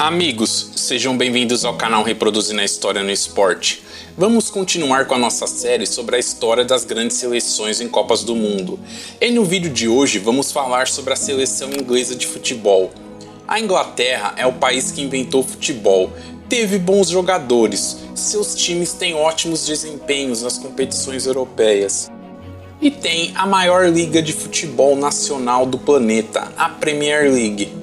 Amigos, sejam bem-vindos ao canal Reproduzindo a História no Esporte. Vamos continuar com a nossa série sobre a história das grandes seleções em Copas do Mundo. E no vídeo de hoje vamos falar sobre a seleção inglesa de futebol. A Inglaterra é o país que inventou o futebol, teve bons jogadores, seus times têm ótimos desempenhos nas competições europeias. E tem a maior liga de futebol nacional do planeta, a Premier League.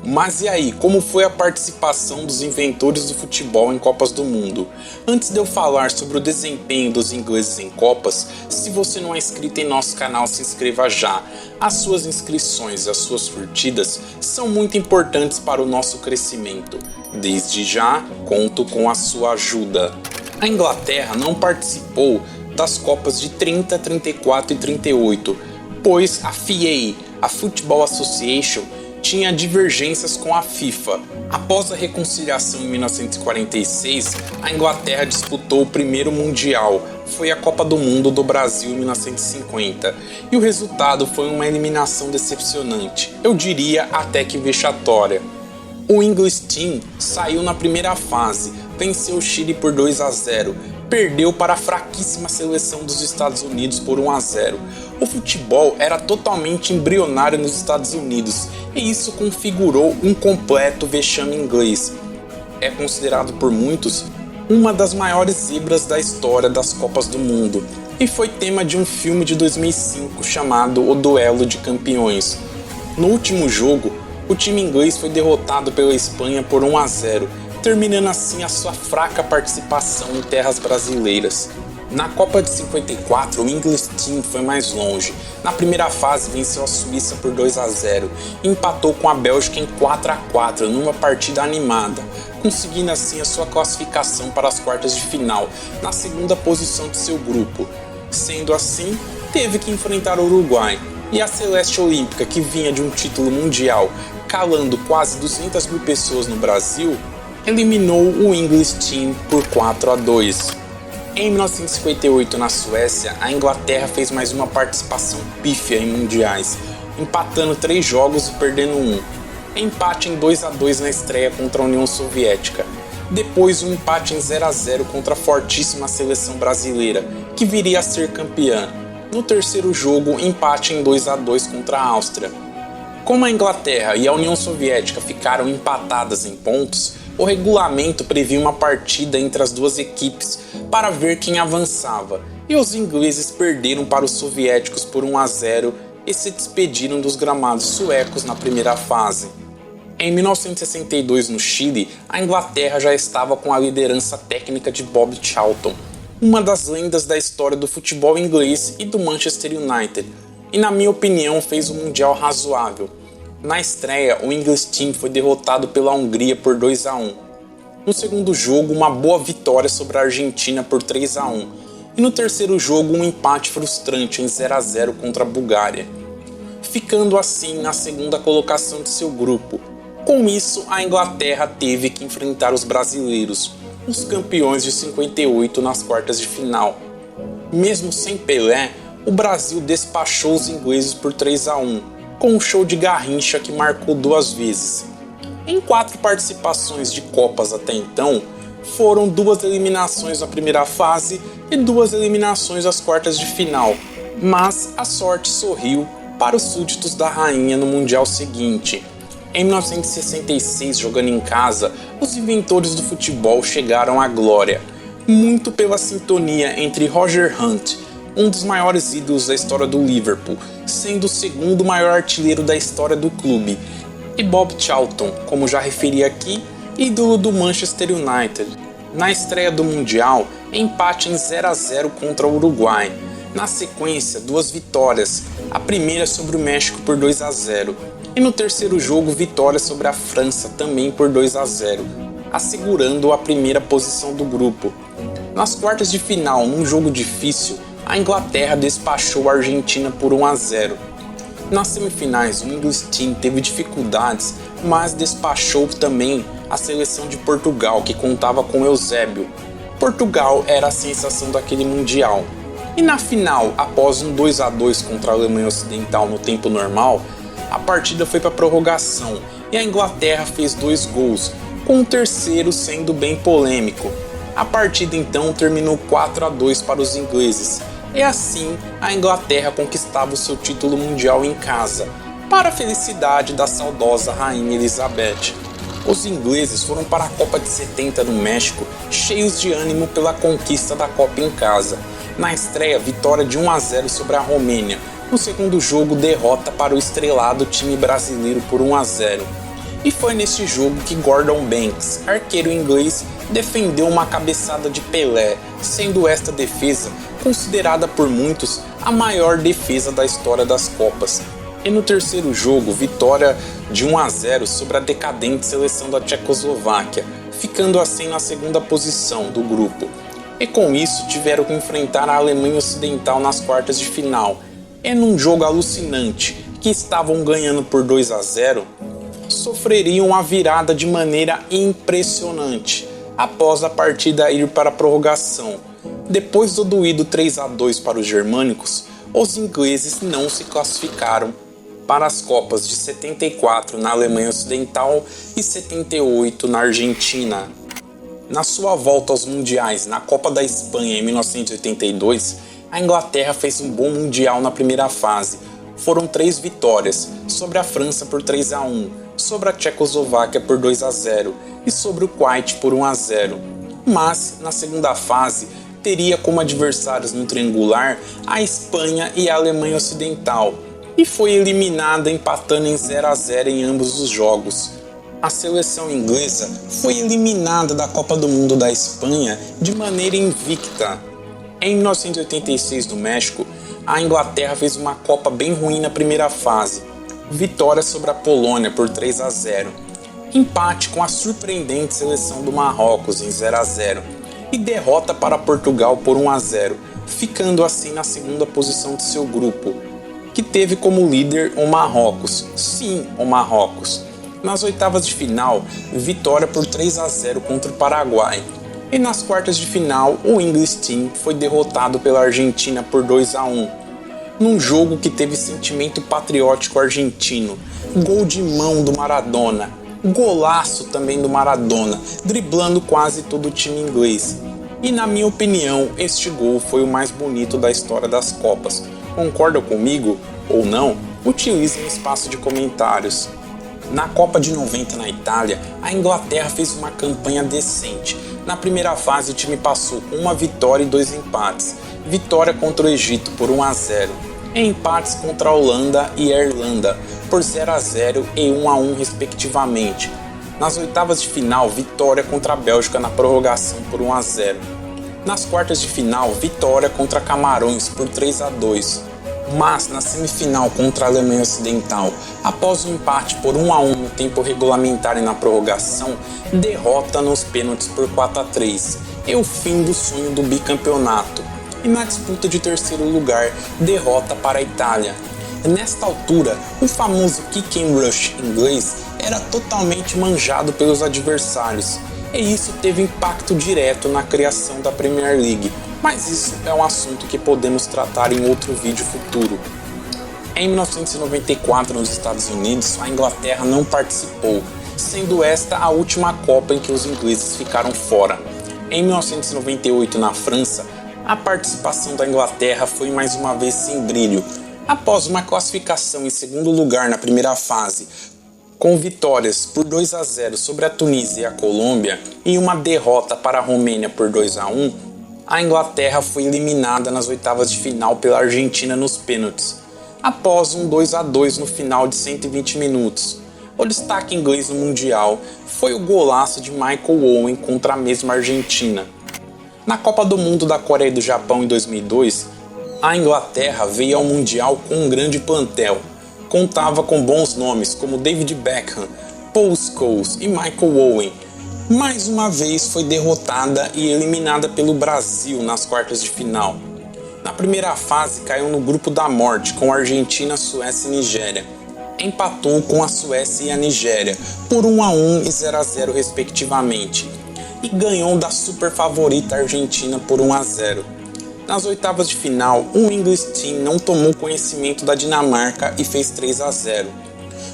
Mas e aí, como foi a participação dos inventores do futebol em Copas do Mundo? Antes de eu falar sobre o desempenho dos ingleses em Copas, se você não é inscrito em nosso canal, se inscreva já. As suas inscrições e as suas curtidas são muito importantes para o nosso crescimento. Desde já, conto com a sua ajuda. A Inglaterra não participou das Copas de 30, 34 e 38, pois a FA, a Football Association, tinha divergências com a FIFA. Após a reconciliação em 1946, a Inglaterra disputou o primeiro Mundial, foi a Copa do Mundo do Brasil em 1950, e o resultado foi uma eliminação decepcionante, eu diria até que vexatória. O English Team saiu na primeira fase, venceu o Chile por 2-0, perdeu para a fraquíssima seleção dos Estados Unidos por 1-0. O futebol era totalmente embrionário nos Estados Unidos e isso configurou um completo vexame inglês. É considerado por muitos uma das maiores zebras da história das Copas do Mundo e foi tema de um filme de 2005 chamado O Duelo de Campeões. No último jogo, o time inglês foi derrotado pela Espanha por 1-0, terminando assim a sua fraca participação em terras brasileiras. Na Copa de 54, o English Team foi mais longe. Na primeira fase venceu a Suíça por 2-0 e empatou com a Bélgica em 4-4 numa partida animada, conseguindo assim a sua classificação para as quartas de final, na segunda posição de seu grupo. Sendo assim, teve que enfrentar o Uruguai, e a Celeste Olímpica, que vinha de um título mundial, calando quase 200 mil pessoas no Brasil, eliminou o English Team por 4-2. Em 1958, na Suécia, a Inglaterra fez mais uma participação pífia em mundiais, empatando 3 jogos e perdendo 1. Empate em 2-2 na estreia contra a União Soviética. Depois um empate em 0-0 contra a fortíssima seleção brasileira, que viria a ser campeã. No terceiro jogo, empate em 2-2 contra a Áustria. Como a Inglaterra e a União Soviética ficaram empatadas em pontos, o regulamento previa uma partida entre as duas equipes para ver quem avançava, e os ingleses perderam para os soviéticos por 1-0 e se despediram dos gramados suecos na primeira fase. Em 1962, no Chile, a Inglaterra já estava com a liderança técnica de Bob Charlton, uma das lendas da história do futebol inglês e do Manchester United, e na minha opinião fez um mundial razoável. Na estreia, o English Team foi derrotado pela Hungria por 2-1. No segundo jogo, uma boa vitória sobre a Argentina por 3-1. E no terceiro jogo, um empate frustrante em 0-0 contra a Bulgária, ficando assim na segunda colocação de seu grupo. Com isso, a Inglaterra teve que enfrentar os brasileiros, os campeões de 58 nas quartas de final. Mesmo sem Pelé, o Brasil despachou os ingleses por 3-1. Com um show de Garrincha que marcou 2 vezes. Em 4 participações de Copas até então, foram 2 eliminações na primeira fase e 2 eliminações às quartas de final, mas a sorte sorriu para os súditos da rainha no Mundial seguinte. Em 1966, jogando em casa, os inventores do futebol chegaram à glória, muito pela sintonia entre Roger Hunt, um dos maiores ídolos da história do Liverpool, sendo o segundo maior artilheiro da história do clube, e Bob Charlton, como já referi aqui, ídolo do Manchester United. Na estreia do Mundial, empate em 0-0 contra o Uruguai. Na sequência, 2 vitórias, a primeira sobre o México por 2-0, e no terceiro jogo, vitória sobre a França também por 2-0, assegurando a primeira posição do grupo. Nas quartas de final, num jogo difícil, a Inglaterra despachou a Argentina por 1-0. Nas semifinais, o English Team teve dificuldades, mas despachou também a seleção de Portugal, que contava com Eusébio. Portugal era a sensação daquele Mundial. E na final, após um 2-2 contra a Alemanha Ocidental no tempo normal, a partida foi para a prorrogação e a Inglaterra fez 2 gols, com o terceiro sendo bem polêmico. A partida então terminou 4-2 para os ingleses, e assim a Inglaterra conquistava o seu título mundial em casa, para a felicidade da saudosa Rainha Elizabeth. Os ingleses foram para a Copa de 70 no México cheios de ânimo pela conquista da Copa em casa. Na estreia, vitória de 1-0 sobre a Romênia. No segundo jogo, derrota para o estrelado time brasileiro por 1-0. E foi neste jogo que Gordon Banks, arqueiro inglês, defendeu uma cabeçada de Pelé, sendo esta defesa considerada por muitos a maior defesa da história das Copas. E no terceiro jogo, vitória de 1-0 sobre a decadente seleção da Tchecoslováquia, ficando assim na segunda posição do grupo. E com isso tiveram que enfrentar a Alemanha Ocidental nas quartas de final. E num jogo alucinante, que estavam ganhando por 2-0, sofreriam a virada de maneira impressionante, após a partida ir para a prorrogação. Depois do doído 3-2 para os germânicos, os ingleses não se classificaram para as Copas de 74 na Alemanha Ocidental e 78 na Argentina. Na sua volta aos mundiais na Copa da Espanha em 1982, a Inglaterra fez um bom mundial na primeira fase. Foram 3 vitórias, sobre a França por 3-1, sobre a Tchecoslováquia por 2-0 e sobre o Kuwait por 1-0. Mas, na segunda fase, teria como adversários no triangular a Espanha e a Alemanha Ocidental, e foi eliminada empatando em 0-0 em ambos os jogos. A seleção inglesa foi eliminada da Copa do Mundo da Espanha de maneira invicta. Em 1986 no México, a Inglaterra fez uma Copa bem ruim na primeira fase. Vitória sobre a Polônia por 3-0. Empate com a surpreendente seleção do Marrocos em 0-0. E derrota para Portugal por 1-0, ficando assim na segunda posição de seu grupo, que teve como líder o Marrocos. Sim, o Marrocos. Nas oitavas de final, vitória por 3-0 contra o Paraguai. E nas quartas de final, o English Team foi derrotado pela Argentina por 2-1. Num jogo que teve sentimento patriótico argentino, gol de mão do Maradona, golaço também do Maradona, driblando quase todo o time inglês. E na minha opinião, este gol foi o mais bonito da história das Copas. Concordam comigo ou não? Utilizem o espaço de comentários. Na Copa de 90 na Itália, a Inglaterra fez uma campanha decente. Na primeira fase o time passou com 1 vitória e 2 empates. Vitória contra o Egito por 1-0. E empates contra a Holanda e a Irlanda por 0-0 e 1-1 respectivamente. Nas oitavas de final, vitória contra a Bélgica na prorrogação por 1-0. Nas quartas de final, vitória contra Camarões por 3-2. Mas na semifinal contra a Alemanha Ocidental, após um empate por 1-1 no tempo regulamentar e na prorrogação, derrota nos pênaltis por 4-3 e o fim do sonho do bicampeonato. E na disputa de terceiro lugar, derrota para a Itália. Nesta altura, o famoso kick and rush inglês era totalmente manjado pelos adversários, e isso teve impacto direto na criação da Premier League. Mas isso é um assunto que podemos tratar em outro vídeo futuro. Em 1994, nos Estados Unidos, a Inglaterra não participou, sendo esta a última Copa em que os ingleses ficaram fora. Em 1998, na França, a participação da Inglaterra foi mais uma vez sem brilho. Após uma classificação em segundo lugar na primeira fase, com vitórias por 2-0 sobre a Tunísia e a Colômbia e uma derrota para a Romênia por 2-1, a Inglaterra foi eliminada nas oitavas de final pela Argentina nos pênaltis, após um 2-2 no final de 120 minutos. O destaque inglês no Mundial foi o golaço de Michael Owen contra a mesma Argentina. Na Copa do Mundo da Coreia e do Japão em 2002, a Inglaterra veio ao Mundial com um grande plantel. Contava com bons nomes como David Beckham, Paul Scholes e Michael Owen. Mais uma vez foi derrotada e eliminada pelo Brasil nas quartas de final. Na primeira fase caiu no grupo da morte com Argentina, Suécia e Nigéria. Empatou com a Suécia e a Nigéria por 1-1 e 0-0 respectivamente. E ganhou da super favorita Argentina por 1-0. Nas oitavas de final, o English Team não tomou conhecimento da Dinamarca e fez 3-0.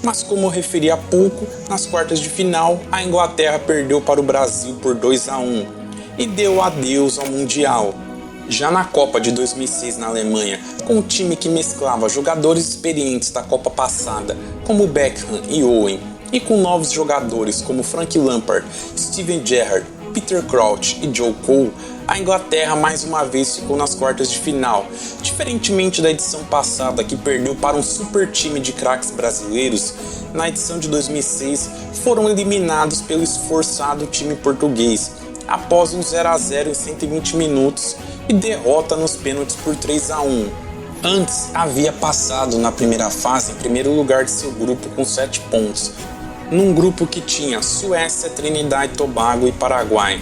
Mas como eu referi há pouco, nas quartas de final, a Inglaterra perdeu para o Brasil por 2-1 e deu adeus ao Mundial. Já na Copa de 2006 na Alemanha, com um time que mesclava jogadores experientes da Copa passada, como Beckham e Owen, e com novos jogadores como Frank Lampard, Steven Gerrard, Peter Crouch e Joe Cole, a Inglaterra mais uma vez ficou nas quartas de final, diferentemente da edição passada que perdeu para um super time de craques brasileiros. Na edição de 2006 foram eliminados pelo esforçado time português, após um 0-0 em 120 minutos e derrota nos pênaltis por 3-1. Antes havia passado na primeira fase em primeiro lugar de seu grupo com 7 pontos, num grupo que tinha Suécia, Trinidad e Tobago e Paraguai,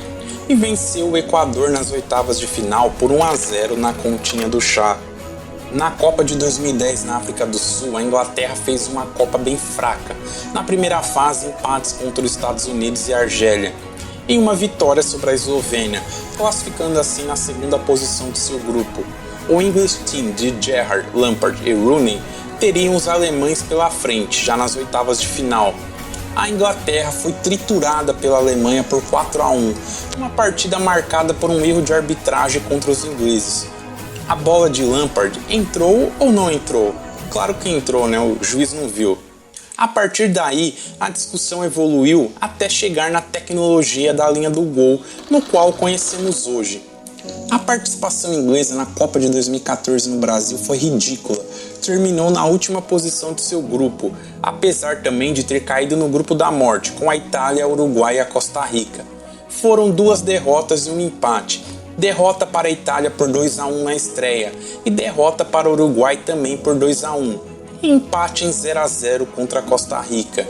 e venceu o Equador nas oitavas de final por 1-0 na continha do chá. Na Copa de 2010 na África do Sul, a Inglaterra fez uma Copa bem fraca. Na primeira fase, empates contra os Estados Unidos e a Argélia, e uma vitória sobre a Eslovênia, classificando assim na segunda posição de seu grupo. O English Team de Gerrard, Lampard e Rooney teriam os alemães pela frente, já nas oitavas de final. A Inglaterra foi triturada pela Alemanha por 4-1, uma partida marcada por um erro de arbitragem contra os ingleses. A bola de Lampard entrou ou não entrou? Claro que entrou, né? O juiz não viu. A partir daí, a discussão evoluiu até chegar na tecnologia da linha do gol, no qual conhecemos hoje. A participação inglesa na Copa de 2014 no Brasil foi ridícula. Terminou na última posição de seu grupo, apesar também de ter caído no grupo da morte, com a Itália, a Uruguai e a Costa Rica. Foram 2 derrotas e um empate. Derrota para a Itália por 2-1 na estreia e derrota para o Uruguai também por 2-1. E empate em 0-0 contra a Costa Rica.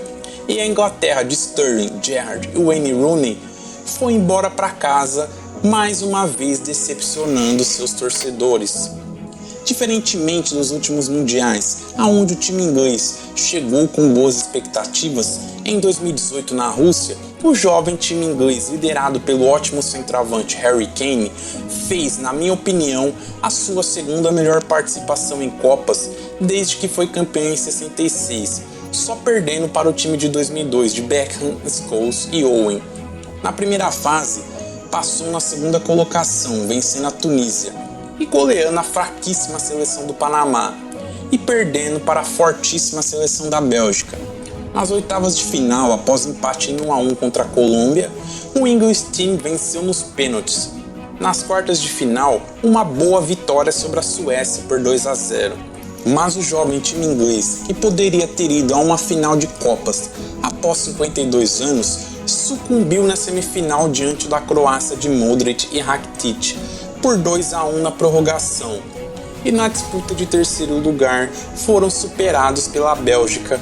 E a Inglaterra de Sterling, Gerrard e Wayne Rooney foi embora para casa, mais uma vez decepcionando seus torcedores. Diferentemente dos últimos mundiais, aonde o time inglês chegou com boas expectativas, em 2018 na Rússia, o jovem time inglês, liderado pelo ótimo centroavante Harry Kane, fez, na minha opinião, a sua segunda melhor participação em Copas desde que foi campeão em 66, só perdendo para o time de 2002 de Beckham, Scholes e Owen. Na primeira fase, passou na segunda colocação, vencendo a Tunísia e goleando a fraquíssima seleção do Panamá e perdendo para a fortíssima seleção da Bélgica. Nas oitavas de final, após empate em 1-1 contra a Colômbia, o English Team venceu nos pênaltis. Nas quartas de final, uma boa vitória sobre a Suécia por 2-0. Mas o jovem time inglês, que poderia ter ido a uma final de Copas após 52 anos, sucumbiu na semifinal diante da Croácia de Modric e Rakitic por 2-1 na prorrogação. E na disputa de terceiro lugar foram superados pela Bélgica,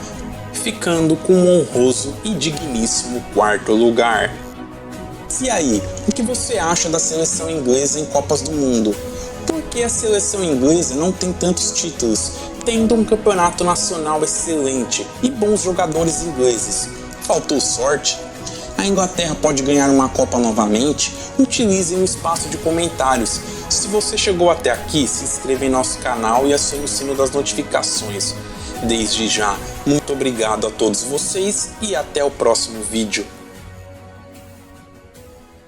ficando com um honroso e digníssimo quarto lugar. E aí, o que você acha da seleção inglesa em Copas do Mundo? Por que a seleção inglesa não tem tantos títulos, tendo um campeonato nacional excelente e bons jogadores ingleses? Faltou sorte? A Inglaterra pode ganhar uma Copa novamente? Utilize o espaço de comentários. Se você chegou até aqui, se inscreva em nosso canal e acione o sino das notificações. Desde já, muito obrigado a todos vocês e até o próximo vídeo.